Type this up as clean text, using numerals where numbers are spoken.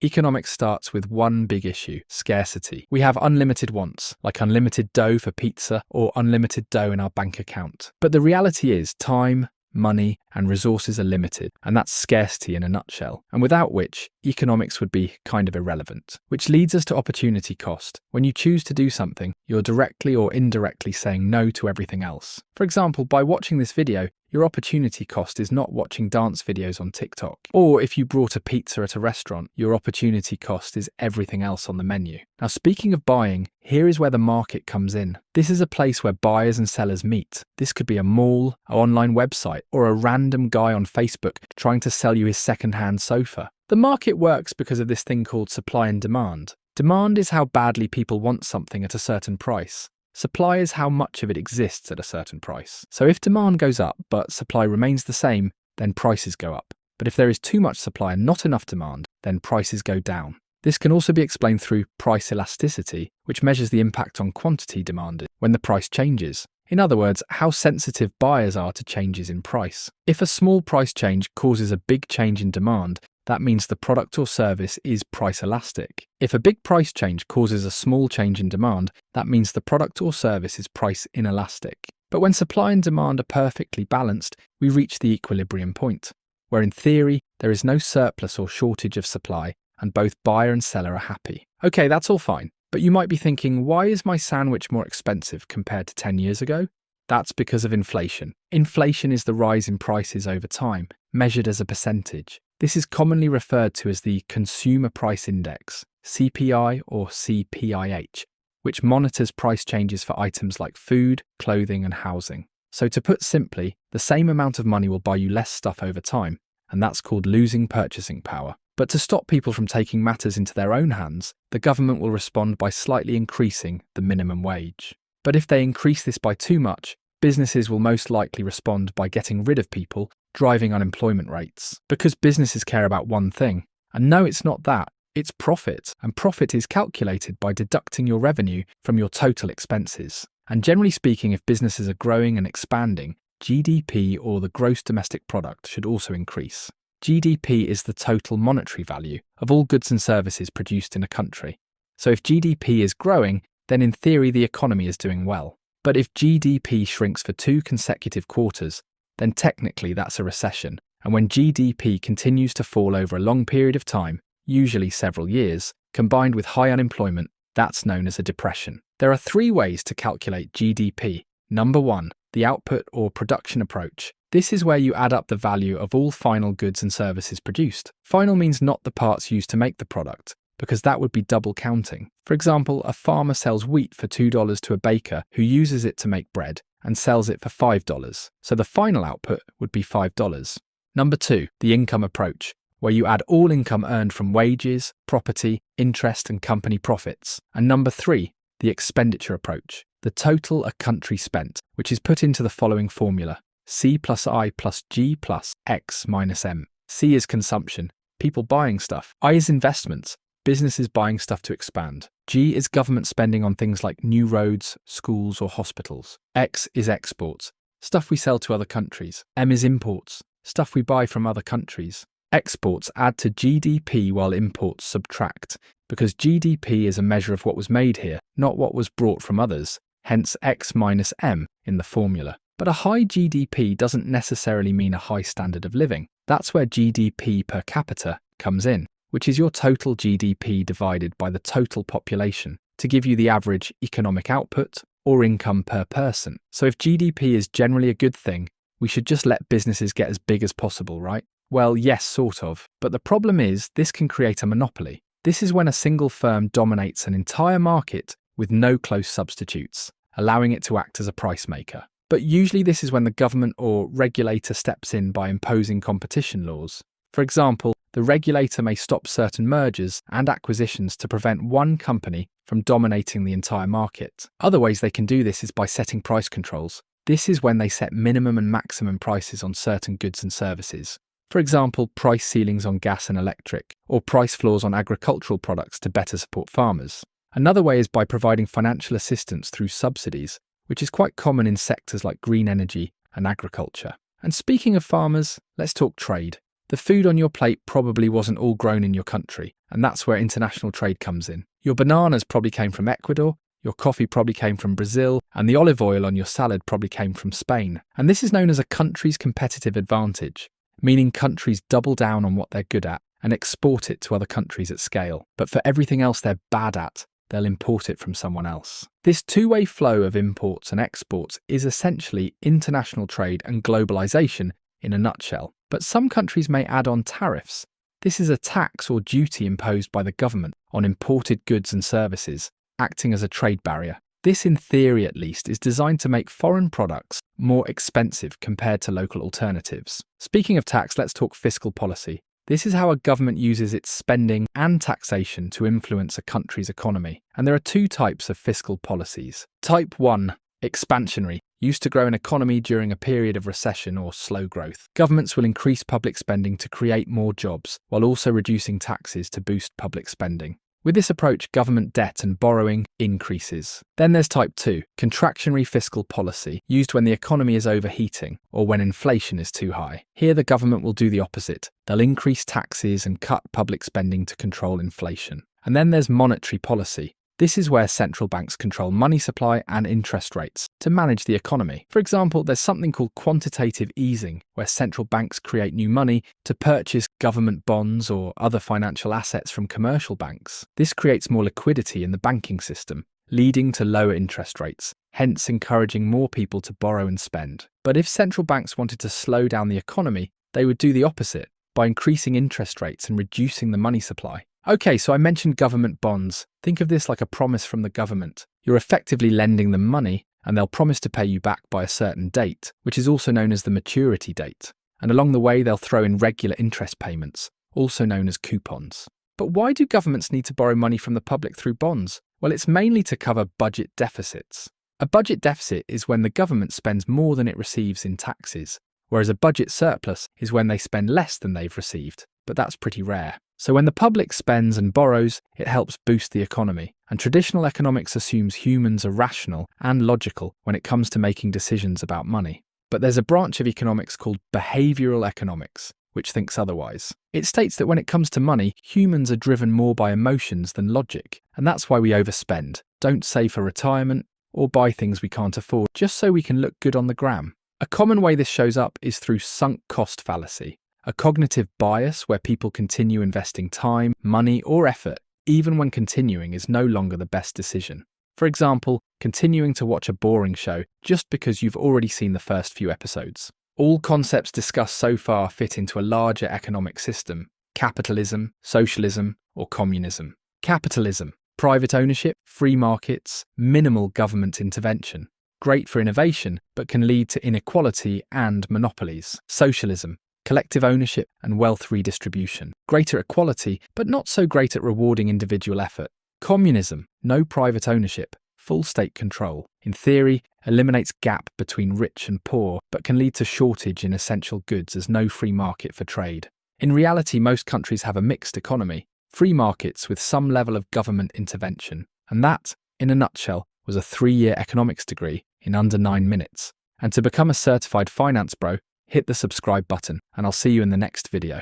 Economics starts with one big issue: scarcity. We have unlimited wants, like unlimited dough for pizza or unlimited dough in our bank account. But the reality is time, money, and resources are limited, and that's scarcity in a nutshell, and without which, economics would be kind of irrelevant. Which leads us to opportunity cost. When you choose to do something, you're directly or indirectly saying no to everything else. For example, by watching this video, your opportunity cost is not watching dance videos on TikTok. Or if you brought a pizza at a restaurant, your opportunity cost is everything else on the menu. Now, speaking of buying, here is where the market comes in. This is a place where buyers and sellers meet. This could be a mall, an online website, or a random guy on Facebook trying to sell you his second-hand sofa. The market works because of this thing called supply and demand. Demand is how badly people want something at a certain price. Supply is how much of it exists at a certain price. So if demand goes up but supply remains the same, then prices go up. But if there is too much supply and not enough demand, then prices go down. This can also be explained through price elasticity, which measures the impact on quantity demanded when the price changes. In other words, how sensitive buyers are to changes in price. If a small price change causes a big change in demand, that means the product or service is price elastic. If a big price change causes a small change in demand, that means the product or service is price inelastic. But when supply and demand are perfectly balanced, we reach the equilibrium point, where in theory, there is no surplus or shortage of supply, and both buyer and seller are happy. Okay, that's all fine, but you might be thinking, why is my sandwich more expensive compared to 10 years ago? That's because of inflation. Inflation is the rise in prices over time, measured as a percentage. This is commonly referred to as the Consumer Price Index, CPI or CPIH, which monitors price changes for items like food, clothing, and housing. So to put simply, the same amount of money will buy you less stuff over time, and that's called losing purchasing power. But to stop people from taking matters into their own hands, the government will respond by slightly increasing the minimum wage. But if they increase this by too much, businesses will most likely respond by getting rid of people, driving unemployment rates. Because businesses care about one thing, and no, it's not that, it's profit, and profit is calculated by deducting your revenue from your total expenses. And generally speaking, if businesses are growing and expanding, GDP or the gross domestic product should also increase. GDP is the total monetary value of all goods and services produced in a country. So if GDP is growing, then in theory the economy is doing well. But if GDP shrinks for 2 consecutive quarters, then technically that's a recession. And when GDP continues to fall over a long period of time, usually several years, combined with high unemployment, that's known as a depression. There are 3 ways to calculate GDP. Number 1, the output or production approach. This is where you add up the value of all final goods and services produced. Final means not the parts used to make the product, because that would be double counting. For example, a farmer sells wheat for $2 to a baker who uses it to make bread and sells it for $5. So the final output would be $5. Number 2, the income approach, where you add all income earned from wages, property, interest, and company profits. And number 3, the expenditure approach, the total a country spent, which is put into the following formula: C plus I plus G plus X minus M. C is consumption, people buying stuff. I is investments, businesses buying stuff to expand. G is government spending on things like new roads, schools, or hospitals. X is exports, stuff we sell to other countries. M is imports, stuff we buy from other countries. Exports add to GDP while imports subtract, because GDP is a measure of what was made here, not what was brought from others, hence X minus M in the formula. But a high GDP doesn't necessarily mean a high standard of living. That's where GDP per capita comes in, which is your total GDP divided by the total population to give you the average economic output or income per person. So if GDP is generally a good thing, we should just let businesses get as big as possible, right? Well, yes, sort of. But the problem is this can create a monopoly. This is when a single firm dominates an entire market with no close substitutes, allowing it to act as a price maker. But usually this is when the government or regulator steps in by imposing competition laws. For example, the regulator may stop certain mergers and acquisitions to prevent one company from dominating the entire market. Other ways they can do this is by setting price controls. This is when they set minimum and maximum prices on certain goods and services. For example, price ceilings on gas and electric, or price floors on agricultural products to better support farmers. Another way is by providing financial assistance through subsidies, which is quite common in sectors like green energy and agriculture. And speaking of farmers, let's talk trade. The food on your plate probably wasn't all grown in your country, and that's where international trade comes in. Your bananas probably came from Ecuador, your coffee probably came from Brazil, and the olive oil on your salad probably came from Spain. And this is known as a country's competitive advantage, meaning countries double down on what they're good at and export it to other countries at scale. But for everything else they're bad at, they'll import it from someone else. This two-way flow of imports and exports is essentially international trade and globalization in a nutshell. But some countries may add on tariffs. This is a tax or duty imposed by the government on imported goods and services, acting as a trade barrier. This, in theory at least, is designed to make foreign products more expensive compared to local alternatives. Speaking of tax, let's talk fiscal policy. This is how a government uses its spending and taxation to influence a country's economy. And there are two types of fiscal policies. Type 1, expansionary, used to grow an economy during a period of recession or slow growth. Governments will increase public spending to create more jobs, while also reducing taxes to boost public spending. With this approach, government debt and borrowing increases. Then there's type 2, contractionary fiscal policy, used when the economy is overheating or when inflation is too high. Here the government will do the opposite. They'll increase taxes and cut public spending to control inflation. And then there's monetary policy. This is where central banks control money supply and interest rates to manage the economy. For example, there's something called quantitative easing, where central banks create new money to purchase government bonds or other financial assets from commercial banks. This creates more liquidity in the banking system, leading to lower interest rates, hence encouraging more people to borrow and spend. But if central banks wanted to slow down the economy, they would do the opposite by increasing interest rates and reducing the money supply. Okay, so I mentioned government bonds. Think of this like a promise from the government. You're effectively lending them money, and they'll promise to pay you back by a certain date, which is also known as the maturity date. And along the way, they'll throw in regular interest payments, also known as coupons. But why do governments need to borrow money from the public through bonds? Well, it's mainly to cover budget deficits. A budget deficit is when the government spends more than it receives in taxes, whereas a budget surplus is when they spend less than they've received. But that's pretty rare. So when the public spends and borrows, it helps boost the economy. And traditional economics assumes humans are rational and logical when it comes to making decisions about money. But there's a branch of economics called behavioural economics, which thinks otherwise. It states that when it comes to money, humans are driven more by emotions than logic. And that's why we overspend, don't save for retirement, or buy things we can't afford just so we can look good on the gram. A common way this shows up is through sunk cost fallacy. A cognitive bias where people continue investing time, money, or effort, even when continuing is no longer the best decision. For example, continuing to watch a boring show just because you've already seen the first few episodes. All concepts discussed so far fit into a larger economic system: capitalism, socialism, or communism. Capitalism: private ownership, free markets, minimal government intervention. Great for innovation, but can lead to inequality and monopolies. Socialism: collective ownership and wealth redistribution. Greater equality, but not so great at rewarding individual effort. Communism: no private ownership, full state control. In theory, eliminates gap between rich and poor, but can lead to shortage in essential goods as no free market for trade. In reality, most countries have a mixed economy, free markets with some level of government intervention. And that, in a nutshell, was a 3-year economics degree in under 9 minutes. And to become a certified finance bro, hit the subscribe button, and I'll see you in the next video.